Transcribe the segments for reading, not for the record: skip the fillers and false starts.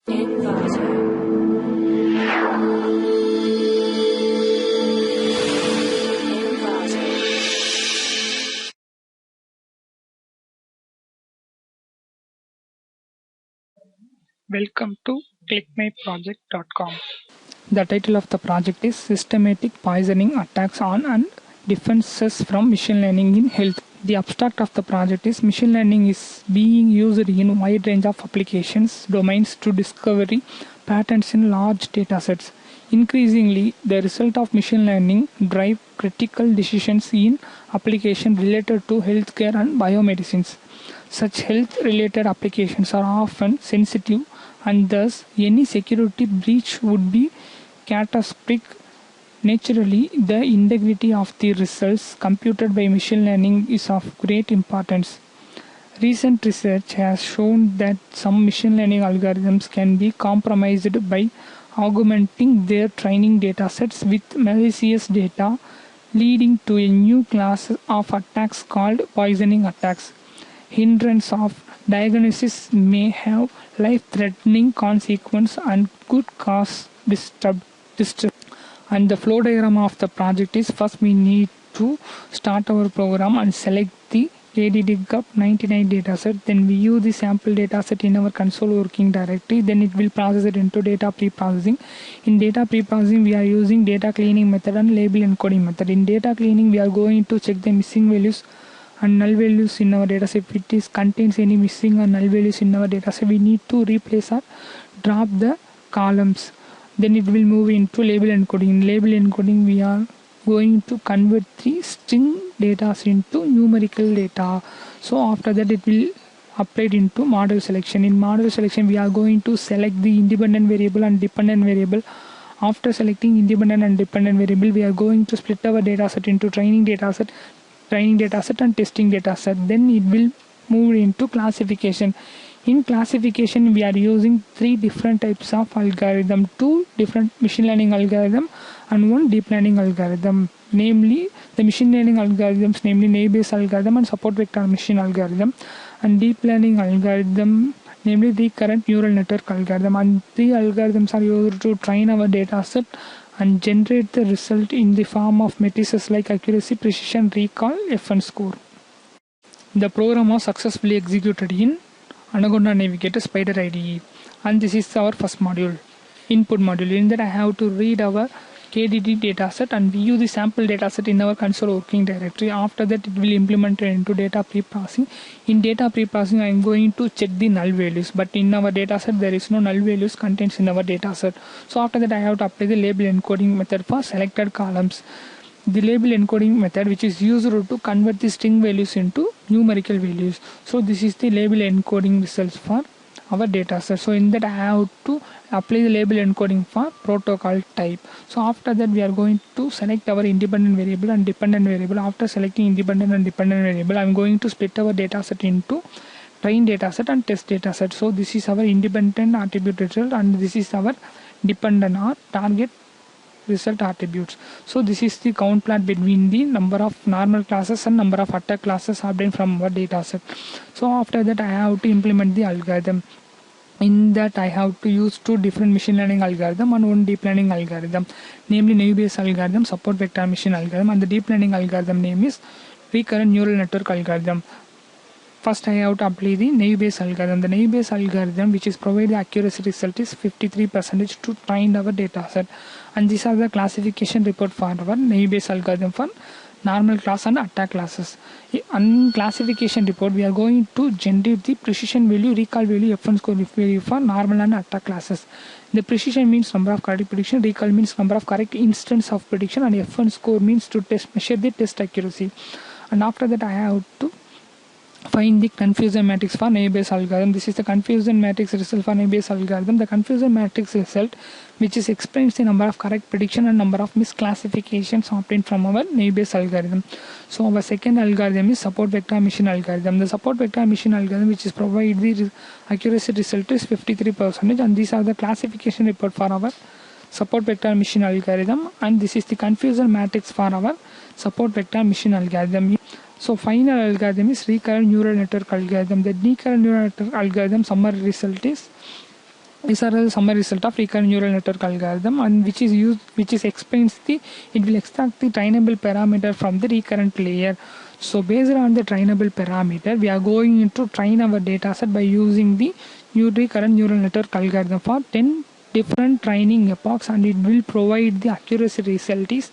Welcome to ClickMyProject.com. The title of the project is Systematic Poisoning Attacks on and Defenses from Machine Learning in Health. The abstract of the project is machine learning is being used in a wide range of applications domains to discover patterns in large datasets. Increasingly, the result of machine learning drive critical decisions in applications related to healthcare and biomedicines. Such health-related applications are often sensitive, and thus any security breach would be catastrophic. Naturally, the integrity of the results computed by machine learning is of great importance. Recent research has shown that some machine learning algorithms can be compromised by augmenting their training datasets with malicious data, leading to a new class of attacks called poisoning attacks. Hindrance of diagnosis may have life-threatening consequences and could cause distress. And the flow diagram of the project is: first we need to start our program and select the KDDGUP99 dataset. Then we use the sample dataset in our console working directory. Then it will process it into data pre-processing. In data pre-processing, we are using data cleaning method and label encoding method. In data cleaning, we are going to check the missing values and null values in our dataset. If it contains any missing or null values in our dataset, we need to replace or drop the columns. Then it will move into label encoding. In label encoding, we are going to convert the string data into numerical data. So after that, it will upgrade into model selection. In model selection, we are going to select the independent variable and dependent variable. After selecting independent and dependent variable, we are going to split our dataset into training dataset and testing dataset. Then it will move into classification. In classification, we are using 3 different types of algorithm: 2 different machine learning algorithm and 1 deep learning algorithm. Namely, the machine learning algorithms, namely naive-Bayes algorithm and support vector machine algorithm, and deep learning algorithm, namely recurrent neural network algorithm. And 3 algorithms are used to train our dataset and generate the result in the form of matrices like accuracy, precision, recall, FN score. The program was successfully executed in Anaconda Navigator Spider IDE, and this is our first module, input module. In that I have to read our KDD dataset and we use the sample dataset in our console working directory. After that, it will implement it into data pre-processing. In data pre-processing, I am going to check the null values, but in our dataset there is no null values contains in our dataset. So after that, I have to apply the label encoding method for selected columns. The label encoding method, which is used to convert the string values into numerical values. So this is the label encoding results for our dataset. So in that, I have to apply the label encoding for protocol type. So after that, we are going to select our independent variable and dependent variable. After selecting independent and dependent variable, I am going to split our dataset into train dataset and test dataset. So this is our independent attribute result, and this is our dependent or target result attributes. So this is the count plot between the number of normal classes and number of attack classes obtained from our dataset. So after that, I have to implement the algorithm. In that, I have to use 2 different machine learning algorithm and 1 deep learning algorithm, namely naive-Bayes algorithm, support vector machine algorithm, and the deep learning algorithm name is recurrent neural network algorithm. First, I have to apply the naive-Bayes algorithm. The naive-Bayes algorithm, which is provide the accuracy result, is 53% to train our dataset. And these are the classification report for our naive-Bayes algorithm for normal class and attack classes. In classification report, we are going to generate the precision value, recall value, FN score value for normal and attack classes. The precision means number of correct prediction, recall means number of correct instance of prediction, and FN score means to measure the test accuracy. And after that, I have to find the confusion matrix for naive-Bayes algorithm. This is the confusion matrix result for naive-Bayes algorithm. The confusion matrix result, which is explains the number of correct prediction and number of misclassifications obtained from our naive-Bayes algorithm. So our second algorithm is support vector machine algorithm. The support vector machine algorithm, which is provide the accuracy result, is 53%, and these are the classification report for our support vector machine algorithm, and this is the confusion matrix for our support vector machine algorithm. So final algorithm is recurrent neural network algorithm. The recurrent neural network algorithm summary result is These are the summary result of recurrent neural network algorithm, and which explains it will extract the trainable parameter from the recurrent layer. So based on the trainable parameter, we are going to train our dataset by using the new recurrent neural network algorithm for 10 different training epochs, and it will provide the accuracy result is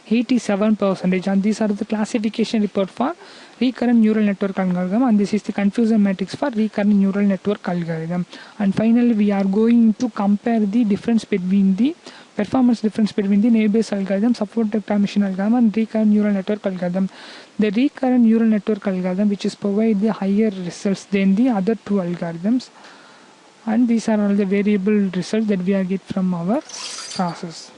87%. And these are the classification report for recurrent neural network algorithm, and this is the confusion matrix for recurrent neural network algorithm. And finally, we are going to compare the difference between the performance difference between the naive-Bayes algorithm, supported time machine algorithm, and recurrent neural network algorithm. The recurrent neural network algorithm, which is provide the higher results than the other two algorithms, and these are all the variable results that we are get from our process.